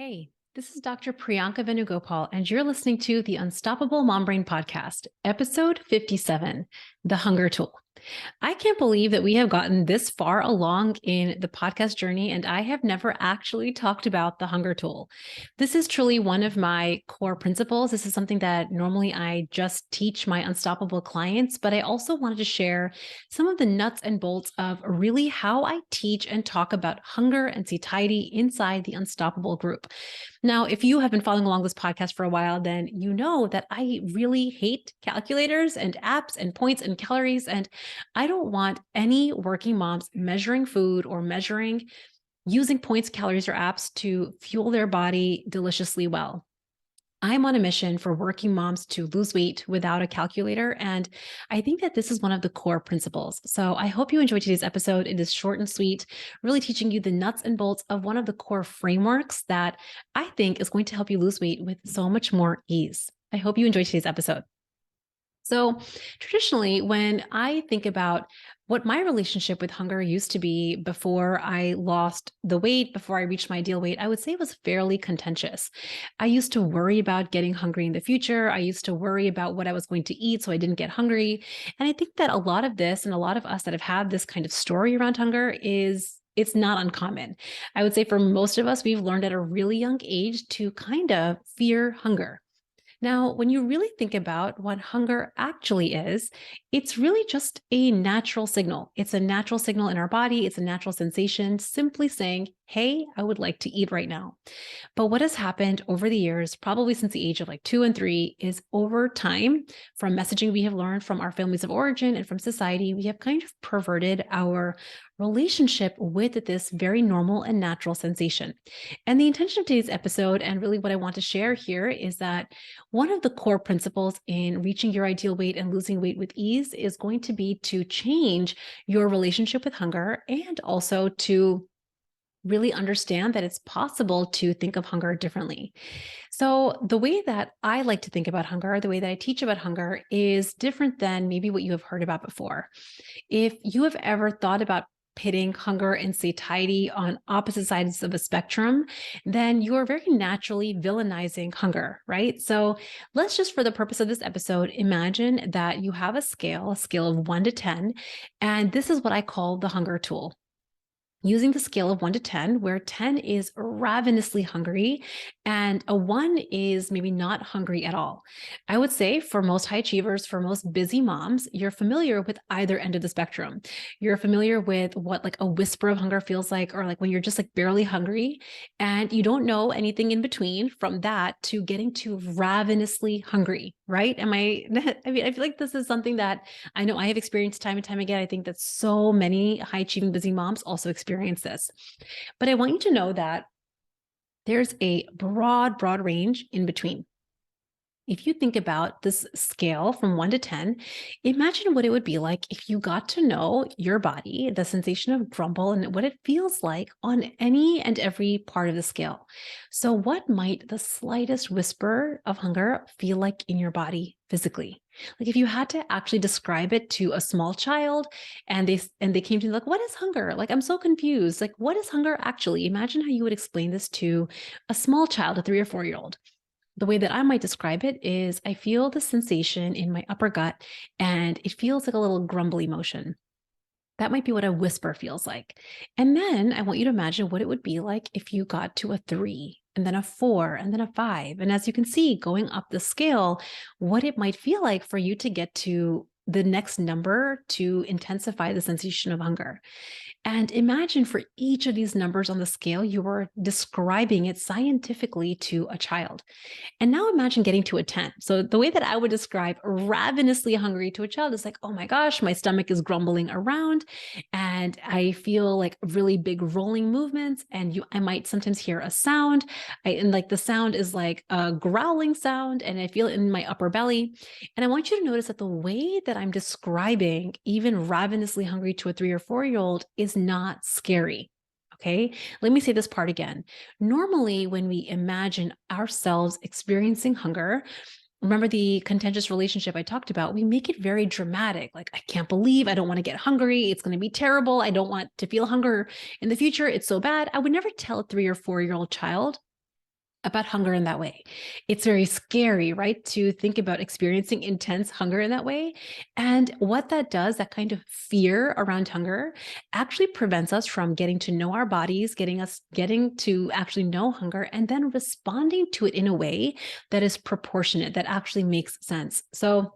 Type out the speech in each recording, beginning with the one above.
Hey, this is Dr. Priyanka Venugopal, and you're listening to the Unstoppable Mom Brain Podcast, episode 57, The Hunger Tool. I can't believe that we have gotten this far along in the podcast journey, and I have never actually talked about the hunger tool. This is truly one of my core principles. This is something that normally I just teach my unstoppable clients, but I also wanted to share some of the nuts and bolts of really how I teach and talk about hunger and satiety inside the Unstoppable group. Now, if you have been following along this podcast for a while, then you know that I really hate calculators and apps and points and calories. And I don't want any working moms measuring food or using points, calories, or apps to fuel their body deliciously well. I'm on a mission for working moms to lose weight without a calculator. And I think that this is one of the core principles. So I hope you enjoyed today's episode. It is short and sweet, really teaching you the nuts and bolts of one of the core frameworks that I think is going to help you lose weight with so much more ease. I hope you enjoyed today's episode. So, traditionally, when I think about what my relationship with hunger used to be before I lost the weight, before I reached my ideal weight, I would say it was fairly contentious. I used to worry about getting hungry in the future. I used to worry about what I was going to eat so I didn't get hungry. And I think that a lot of this and a lot of us that have had this kind of story around hunger it's not uncommon. I would say for most of us, we've learned at a really young age to kind of fear hunger. Now, when you really think about what hunger actually is, it's really just a natural signal. It's a natural signal in our body. It's a natural sensation simply saying, hey, I would like to eat right now. But what has happened over the years, probably since the age of like 2 and 3, is over time, from messaging we have learned from our families of origin and from society, we have kind of perverted our relationship with this very normal and natural sensation. And the intention of today's episode, and really what I want to share here, is that one of the core principles in reaching your ideal weight and losing weight with ease is going to be to change your relationship with hunger and also to really understand that it's possible to think of hunger differently. So, the way that I like to think about hunger, the way that I teach about hunger is different than maybe what you have heard about before. If you have ever thought about pitting hunger and satiety on opposite sides of a spectrum, then you are very naturally villainizing hunger, right? So let's just, for the purpose of this episode, imagine that you have a scale of 1 to 10, and this is what I call the hunger tool. Using the scale of 1 to 10, where 10 is ravenously hungry and a 1 is maybe not hungry at all. I would say for most high achievers, for most busy moms, you're familiar with either end of the spectrum. You're familiar with what like a whisper of hunger feels like, or like when you're just like barely hungry and you don't know anything in between from that to getting to ravenously hungry, right? I mean, I feel like this is something that I know I have experienced time and time again. I think that so many high achieving busy moms also experience this. But I want you to know that there's a broad range in between. If you think about this scale from 1 to 10, imagine what it would be like if you got to know your body, the sensation of grumble, and what it feels like on any and every part of the scale. So, what might the slightest whisper of hunger feel like in your body physically? Like if you had to actually describe it to a small child and they came to you like, what is hunger? Like, I'm so confused. Like, what is hunger actually? Imagine how you would explain this to a small child, a 3 or 4 year old. The way that I might describe it is I feel the sensation in my upper gut and it feels like a little grumbly motion. That might be what a whisper feels like. And then I want you to imagine what it would be like if you got to a 3 and then a 4 and then a 5. And as you can see, going up the scale, what it might feel like for you to get to the next number to intensify the sensation of hunger. And imagine for each of these numbers on the scale, you were describing it scientifically to a child. And now imagine getting to a 10. So the way that I would describe ravenously hungry to a child is like, oh my gosh, my stomach is grumbling around and I feel like really big rolling movements. And I might sometimes hear a sound. And like the sound is like a growling sound and I feel it in my upper belly. And I want you to notice that the way that I'm describing even ravenously hungry to a 3 or 4 year old is not scary. Okay, let me say this part again. Normally, when we imagine ourselves experiencing hunger, remember the contentious relationship I talked about, we make it very dramatic. Like, I can't believe I don't want to get hungry. It's going to be terrible. I don't want to feel hunger in the future. It's so bad. I would never tell a 3 or 4 year old child about hunger in that way. It's very scary, right? To think about experiencing intense hunger in that way. And what that does, that kind of fear around hunger actually prevents us from getting to know our bodies, getting to actually know hunger and then responding to it in a way that is proportionate, that actually makes sense. So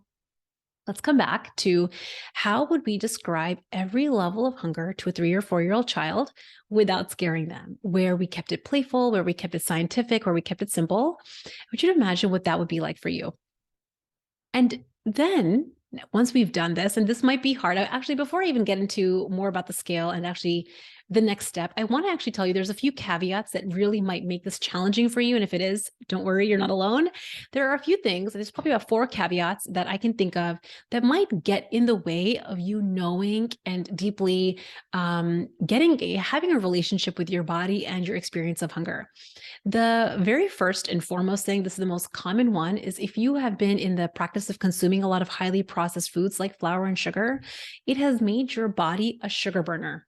let's come back to how would we describe every level of hunger to a 3 or 4-year-old child without scaring them, where we kept it playful, where we kept it scientific, where we kept it simple. I want you to imagine what that would be like for you. And then once we've done this, and this might be hard, actually, before I even get into more about the scale and actually the next step, I want to actually tell you there's a few caveats that really might make this challenging for you. And if it is, don't worry, you're not alone. There are a few things, there's probably about 4 caveats that I can think of that might get in the way of you knowing and deeply having a relationship with your body and your experience of hunger. The very first and foremost thing, this is the most common one, is if you have been in the practice of consuming a lot of highly processed foods like flour and sugar, it has made your body a sugar burner.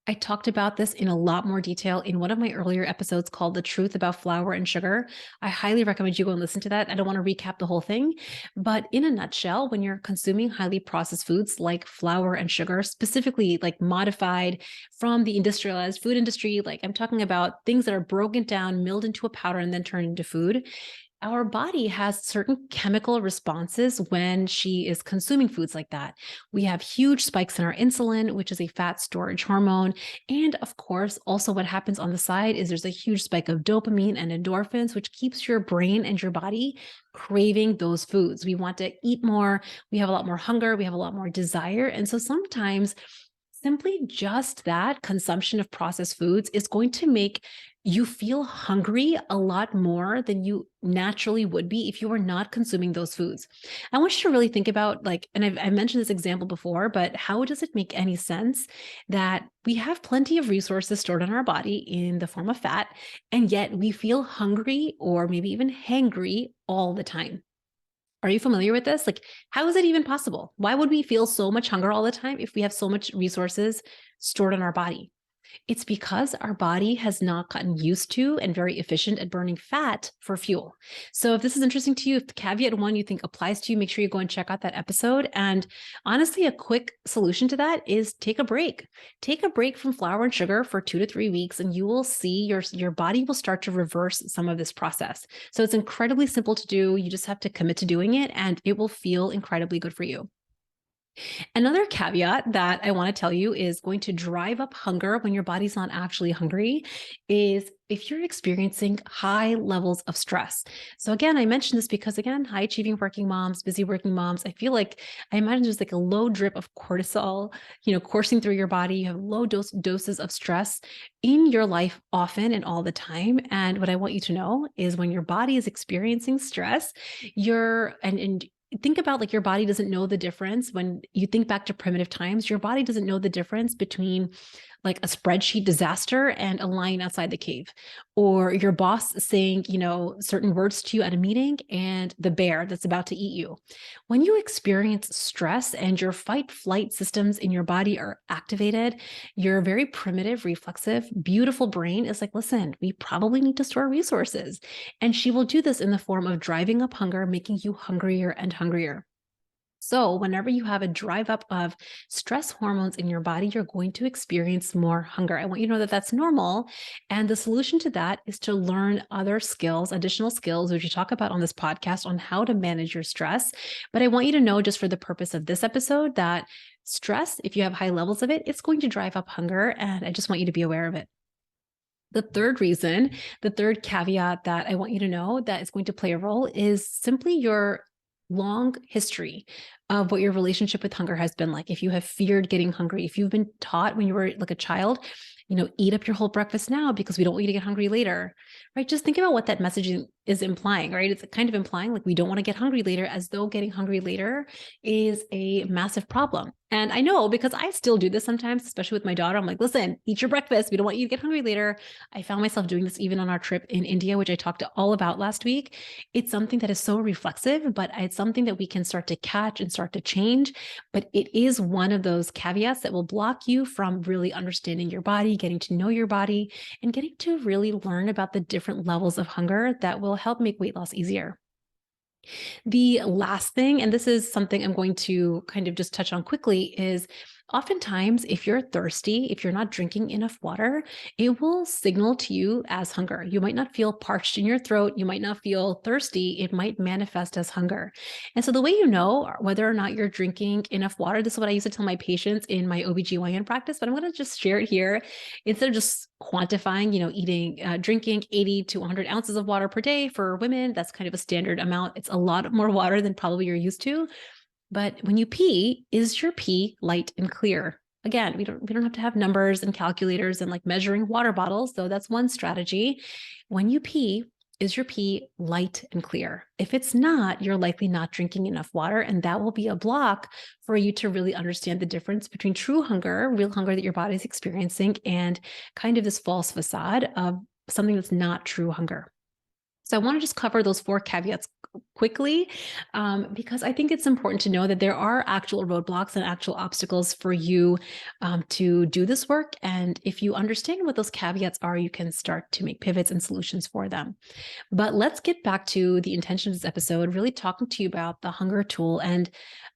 I talked about this in a lot more detail in one of my earlier episodes called The Truth About Flour and Sugar. I highly recommend you go and listen to that. I don't want to recap the whole thing, but in a nutshell, when you're consuming highly processed foods like flour and sugar, specifically like modified from the industrialized food industry, like I'm talking about things that are broken down, milled into a powder, and then turned into food, our body has certain chemical responses when she is consuming foods like that. We have huge spikes in our insulin, which is a fat storage hormone. And of course, also what happens on the side is there's a huge spike of dopamine and endorphins, which keeps your brain and your body craving those foods. We want to eat more. We have a lot more hunger. We have a lot more desire. And so sometimes simply just that consumption of processed foods is going to make you feel hungry a lot more than you naturally would be if you were not consuming those foods. I want you to really think about and I've mentioned this example before, but how does it make any sense that we have plenty of resources stored in our body in the form of fat, and yet we feel hungry or maybe even hangry all the time? Are you familiar with this? Like, how is it even possible? Why would we feel so much hunger all the time if we have so much resources stored in our body? It's because our body has not gotten used to and very efficient at burning fat for fuel. So if this is interesting to you, if the caveat 1 you think applies to you, make sure you go and check out that episode. And honestly, a quick solution to that is take a break. Take a break from flour and sugar for 2 to 3 weeks, and you will see your body will start to reverse some of this process. So it's incredibly simple to do. You just have to commit to doing it, and it will feel incredibly good for you. Another caveat that I want to tell you is going to drive up hunger when your body's not actually hungry is if you're experiencing high levels of stress. So again, I mentioned this because again, high achieving working moms, busy working moms, I imagine there's like a low drip of cortisol, coursing through your body. You have low doses of stress in your life often and all the time. And what I want you to know is when your body is experiencing stress, and think about like your body doesn't know the difference. When you think back to primitive times, your body doesn't know the difference between like a spreadsheet disaster and a lion outside the cave, or your boss saying, certain words to you at a meeting and the bear that's about to eat you. When you experience stress and your fight flight systems in your body are activated, your very primitive, reflexive, beautiful brain is like, listen, we probably need to store resources. And she will do this in the form of driving up hunger, making you hungrier and hungrier. So whenever you have a drive up of stress hormones in your body, you're going to experience more hunger. I want you to know that that's normal. And the solution to that is to learn other skills, additional skills, which we talk about on this podcast on how to manage your stress. But I want you to know, just for the purpose of this episode, that stress, if you have high levels of it, it's going to drive up hunger. And I just want you to be aware of it. The third caveat that I want you to know that is going to play a role is simply your long history of what your relationship with hunger has been like. If you have feared getting hungry, if you've been taught when you were like a child, eat up your whole breakfast now because we don't want you to get hungry later, right? Just think about what that message is implying, right? It's kind of implying like we don't want to get hungry later, as though getting hungry later is a massive problem. And I know because I still do this sometimes, especially with my daughter. I'm like, listen, eat your breakfast. We don't want you to get hungry later. I found myself doing this even on our trip in India, which I talked all about last week. It's something that is so reflexive, but it's something that we can start to catch and start to change. But it is one of those caveats that will block you from really understanding your body, getting to know your body, and getting to really learn about the different levels of hunger that will help make weight loss easier. The last thing, and this is something I'm going to kind of just touch on quickly, is oftentimes if you're thirsty, if you're not drinking enough water, it will signal to you as hunger. You might not feel parched in your throat. You might not feel thirsty. It might manifest as hunger. And so the way you know whether or not you're drinking enough water, this is what I used to tell my patients in my OBGYN practice, but I'm going to just share it here. Instead of just quantifying, drinking 80 to 100 ounces of water per day for women, that's kind of a standard amount. It's a lot more water than probably you're used to. But when you pee, is your pee light and clear? Again, we don't have to have numbers and calculators and like measuring water bottles, though that's one strategy. When you pee, is your pee light and clear? If it's not, you're likely not drinking enough water, and that will be a block for you to really understand the difference between true hunger, real hunger that your body's experiencing, and kind of this false facade of something that's not true hunger. So I want to just cover those 4 caveats quickly, because I think it's important to know that there are actual roadblocks and actual obstacles for you to do this work. And if you understand what those caveats are, you can start to make pivots and solutions for them. But let's get back to the intention of this episode, really talking to you about the hunger tool. And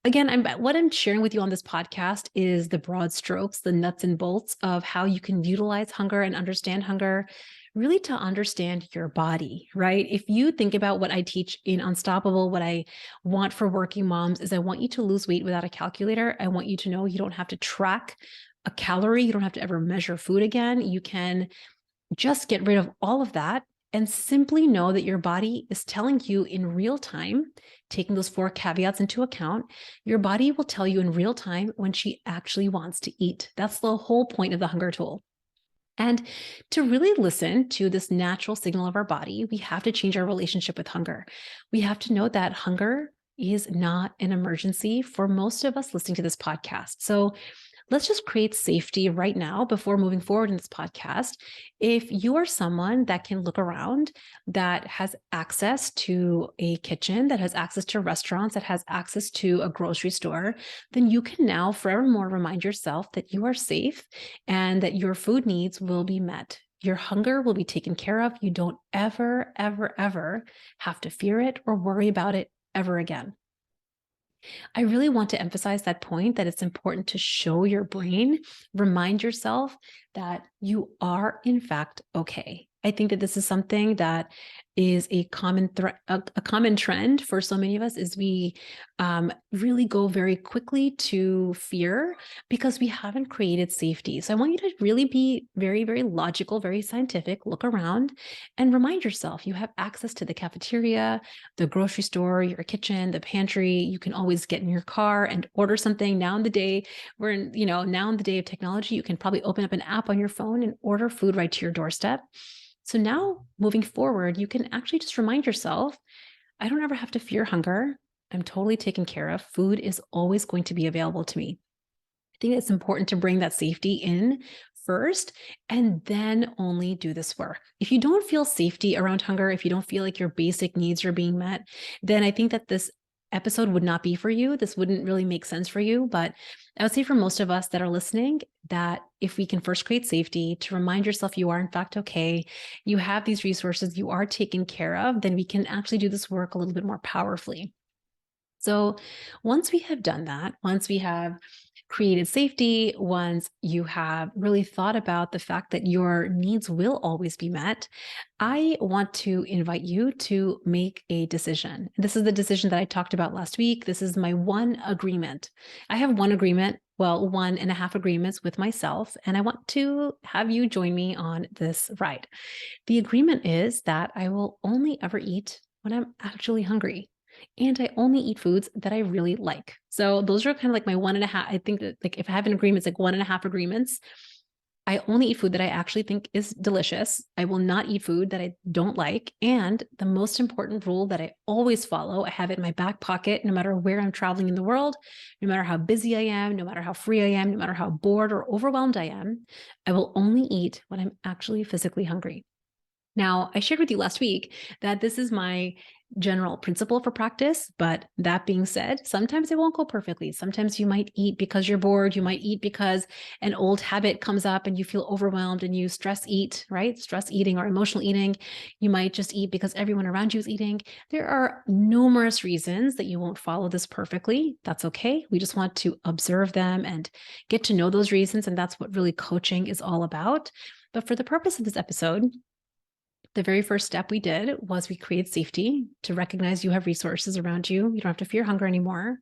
again, what I'm sharing with you on this podcast is the broad strokes, the nuts and bolts of how you can utilize hunger and understand hunger, really to understand your body, right? If you think about what I teach in Unstoppable, what I want for working moms is I want you to lose weight without a calculator. I want you to know you don't have to track a calorie. You don't have to ever measure food again. You can just get rid of all of that and simply know that your body is telling you in real time, taking those 4 caveats into account, your body will tell you in real time when she actually wants to eat. That's the whole point of the hunger tool. And to really listen to this natural signal of our body, we have to change our relationship with hunger. We have to know that hunger is not an emergency for most of us listening to this podcast. So let's just create safety right now before moving forward in this podcast. If you are someone that can look around, that has access to a kitchen, that has access to restaurants, that has access to a grocery store, then you can now forevermore remind yourself that you are safe and that your food needs will be met. Your hunger will be taken care of. You don't ever, ever, ever have to fear it or worry about it ever again. I really want to emphasize that point, that it's important to show your brain, remind yourself that you are in fact okay. I think that this is something that is a common trend for so many of us, is we really go very quickly to fear because we haven't created safety. So I want you to really be very, very logical, very scientific, look around and remind yourself you have access to the cafeteria, the grocery store, your kitchen, the pantry. You can always get in your car and order something. Now in the day, now in the day of technology, you can probably open up an app on your phone and order food right to your doorstep. So now moving forward, you can actually just remind yourself, I don't ever have to fear hunger. I'm totally taken care of. Food is always going to be available to me. I think it's important to bring that safety in first and then only do this work. If you don't feel safety around hunger, if you don't feel like your basic needs are being met, then I think that this episode would not be for you. This wouldn't really make sense for you. But I would say for most of us that are listening, that if we can first create safety, to remind yourself you are in fact okay, you have these resources, you are taken care of, then we can actually do this work a little bit more powerfully. So once we have done that, once we have created safety, once you have really thought about the fact that your needs will always be met, I want to invite you to make a decision. This is the decision that I talked about last week. This is my one agreement. I have one agreement, well, 1.5 agreements with myself, and I want to have you join me on this ride. The agreement is that I will only ever eat when I'm actually hungry. And I only eat foods that I really like. So those are kind of like my 1.5. I think that like if I have an agreement, it's like 1.5 agreements. I only eat food that I actually think is delicious. I will not eat food that I don't like. And the most important rule that I always follow, I have it in my back pocket, no matter where I'm traveling in the world, no matter how busy I am, no matter how free I am, no matter how bored or overwhelmed I am, I will only eat when I'm actually physically hungry. Now, I shared with you last week that this is my general principle for practice, but that being said, sometimes it won't go perfectly. Sometimes you might eat because you're bored. You might eat because an old habit comes up and you feel overwhelmed and you stress eat, right? Stress eating or emotional eating. You might just eat because everyone around you is eating. There are numerous reasons that you won't follow this perfectly. That's okay. We just want to observe them and get to know those reasons. And that's what really coaching is all about. But for the purpose of this episode, the very first step we did was we created safety to recognize you have resources around you. You don't have to fear hunger anymore.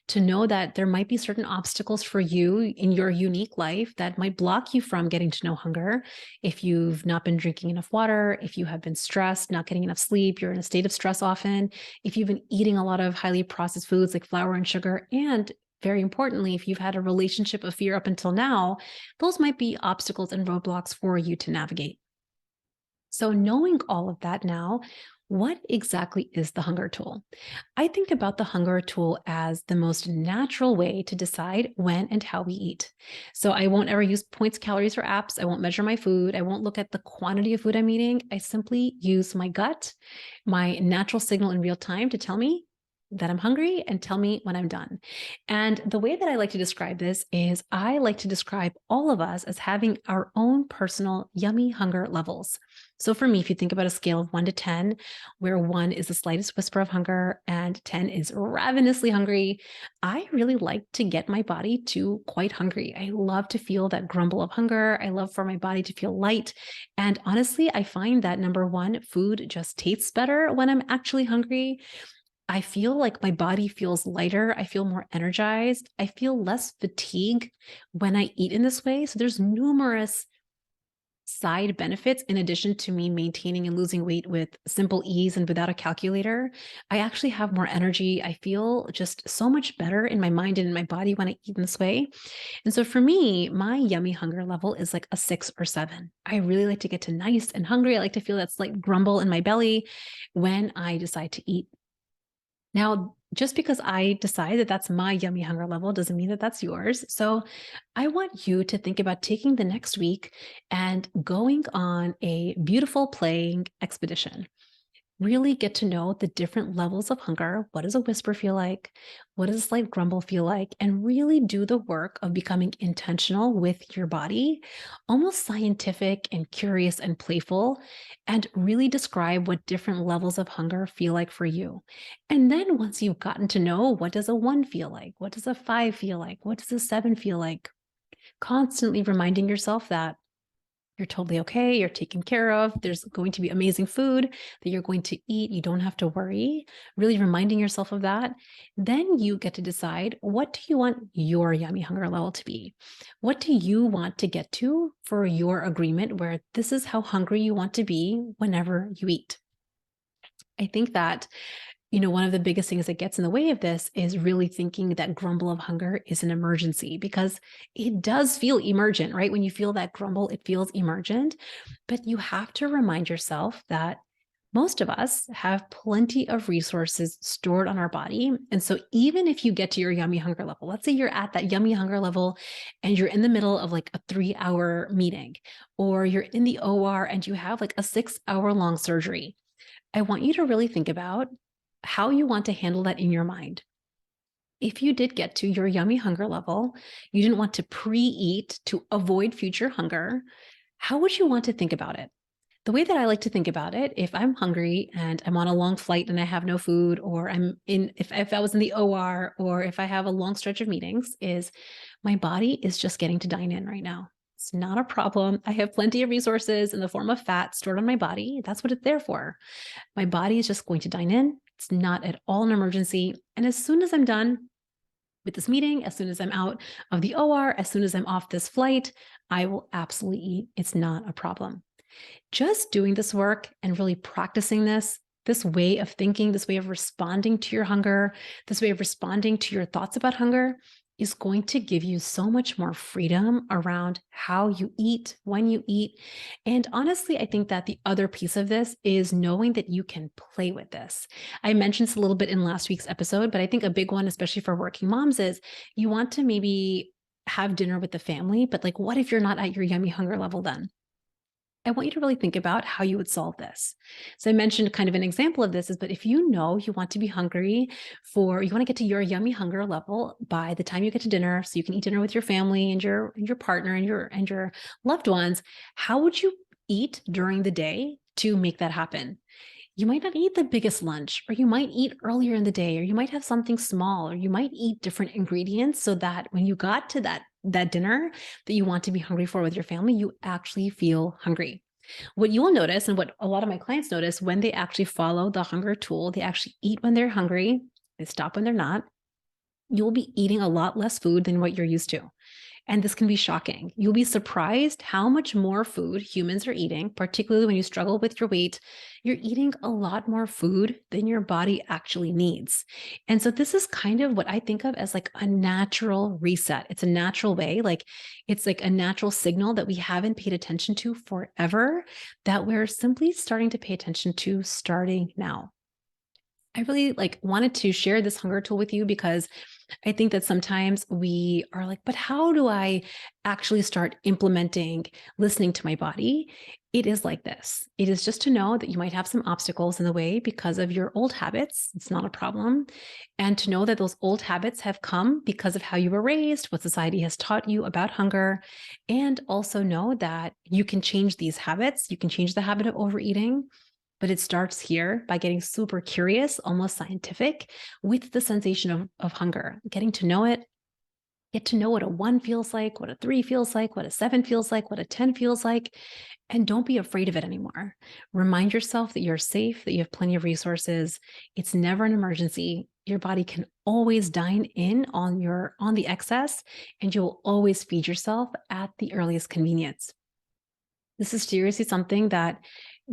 To know that there might be certain obstacles for you in your unique life that might block you from getting to know hunger. If you've not been drinking enough water, if you have been stressed, not getting enough sleep, you're in a state of stress often, if you've been eating a lot of highly processed foods like flour and sugar, and very importantly, if you've had a relationship of fear up until now, those might be obstacles and roadblocks for you to navigate. So, knowing all of that now, what exactly is the hunger tool? I think about the hunger tool as the most natural way to decide when and how we eat. So, I won't ever use points, calories, or apps. I won't measure my food. I won't look at the quantity of food I'm eating. I simply use my gut, my natural signal in real time to tell me that I'm hungry and tell me when I'm done. And the way that I like to describe this is I like to describe all of us as having our own personal yummy hunger levels. So for me, if you think about a scale of 1 to 10, where 1 is the slightest whisper of hunger and 10 is ravenously hungry, I really like to get my body to quite hungry. I love to feel that grumble of hunger. I love for my body to feel light. And honestly, I find that number one, food just tastes better when I'm actually hungry. I feel like my body feels lighter. I feel more energized. I feel less fatigue when I eat in this way. So there's numerous side benefits in addition to me maintaining and losing weight with simple ease and without a calculator. I actually have more energy. I feel just so much better in my mind and in my body when I eat in this way. And so for me, my yummy hunger level is like a 6 or 7. I really like to get to nice and hungry. I like to feel that slight grumble in my belly when I decide to eat. Now, just because I decide that that's my yummy hunger level doesn't mean that that's yours. So I want you to think about taking the next week and going on a beautiful playing expedition. Really get to know the different levels of hunger. What does a whisper feel like? What does a slight grumble feel like? And really do the work of becoming intentional with your body, almost scientific and curious and playful, and really describe what different levels of hunger feel like for you. And then once you've gotten to know what does a 1 feel like? What does a 5 feel like? What does a 7 feel like? Constantly reminding yourself that you're totally okay. You're taken care of. There's going to be amazing food that you're going to eat. You don't have to worry. Really reminding yourself of that. Then you get to decide, what do you want your yummy hunger level to be? What do you want to get to for your agreement where this is how hungry you want to be whenever you eat? I think that one of the biggest things that gets in the way of this is really thinking that grumble of hunger is an emergency, because it does feel emergent, right? When you feel that grumble, it feels emergent. But you have to remind yourself that most of us have plenty of resources stored on our body. And so even if you get to your yummy hunger level, let's say you're at that yummy hunger level and you're in the middle of like a 3-hour meeting, or you're in the OR and you have like a 6-hour long surgery, I want you to really think about how you want to handle that in your mind. If you did get to your yummy hunger level, you didn't want to pre-eat to avoid future hunger, how would you want to think about it? The way that I like to think about it, if I'm hungry and I'm on a long flight and I have no food, or if I was in the OR, or if I have a long stretch of meetings, is my body is just getting to dine in right now. It's not a problem. I have plenty of resources in the form of fat stored on my body. That's what it's there for. My body is just going to dine in. It's not at all an emergency. And as soon as I'm done with this meeting, as soon as I'm out of the OR, as soon as I'm off this flight, I will absolutely eat. It's not a problem. Just doing this work and really practicing this way of thinking, this way of responding to your hunger, this way of responding to your thoughts about hunger is going to give you so much more freedom around how you eat, when you eat. And honestly, I think that the other piece of this is knowing that you can play with this. I mentioned this a little bit in last week's episode, but I think a big one, especially for working moms, is you want to maybe have dinner with the family, but like, what if you're not at your yummy hunger level then? I want you to really think about how you would solve this. So I mentioned kind of an example of this is, but if you know you want to be hungry you want to get to your yummy hunger level by the time you get to dinner, so you can eat dinner with your family and your partner and your loved ones, how would you eat during the day to make that happen? You might not eat the biggest lunch, or you might eat earlier in the day, or you might have something small, or you might eat different ingredients so that when you got to that dinner that you want to be hungry for with your family, you actually feel hungry. What you will notice, and what a lot of my clients notice when they actually follow the hunger tool, they actually eat when they're hungry, they stop when they're not. You'll be eating a lot less food than what you're used to. And this can be shocking. You'll be surprised how much more food humans are eating, particularly when you struggle with your weight. You're eating a lot more food than your body actually needs. And so this is kind of what I think of as like a natural reset. It's a natural way, it's like a natural signal that we haven't paid attention to forever, that we're simply starting to pay attention to starting now. I really wanted to share this hunger tool with you because I think that sometimes we are like, but how do I actually start implementing listening to my body? It is like this. It is just to know that you might have some obstacles in the way because of your old habits. It's not a problem. And to know that those old habits have come because of how you were raised, what society has taught you about hunger. And also know that you can change these habits. You can change the habit of overeating. But it starts here by getting super curious, almost scientific, with the sensation of hunger, getting to know it, get to know what a 1 feels like, what a 3 feels like, what a 7 feels like, what a 10 feels like, and don't be afraid of it anymore. Remind yourself that you're safe, that you have plenty of resources. It's never an emergency. Your body can always dine in on the excess, and you will always feed yourself at the earliest convenience. This is seriously something that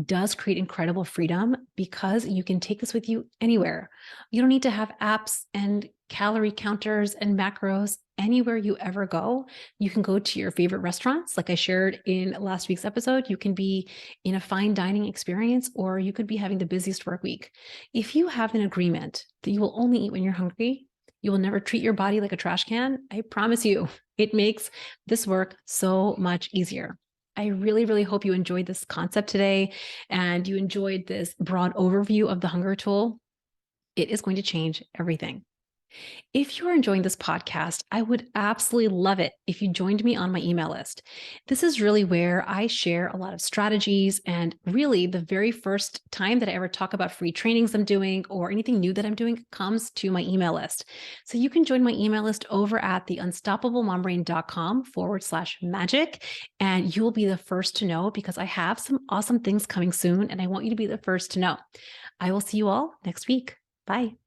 does create incredible freedom because you can take this with you anywhere. You don't need to have apps and calorie counters and macros anywhere you ever go. You can go to your favorite restaurants. Like I shared in last week's episode, you can be in a fine dining experience, or you could be having the busiest work week. If you have an agreement that you will only eat when you're hungry, you will never treat your body like a trash can, I promise you, it makes this work so much easier. I really, really hope you enjoyed this concept today and you enjoyed this broad overview of the hunger tool. It is going to change everything. If you're enjoying this podcast, I would absolutely love it if you joined me on my email list. This is really where I share a lot of strategies, and really the very first time that I ever talk about free trainings I'm doing or anything new that I'm doing comes to my email list. So you can join my email list over at theunstoppablemombrain.com/magic, and you will be the first to know because I have some awesome things coming soon and I want you to be the first to know. I will see you all next week. Bye.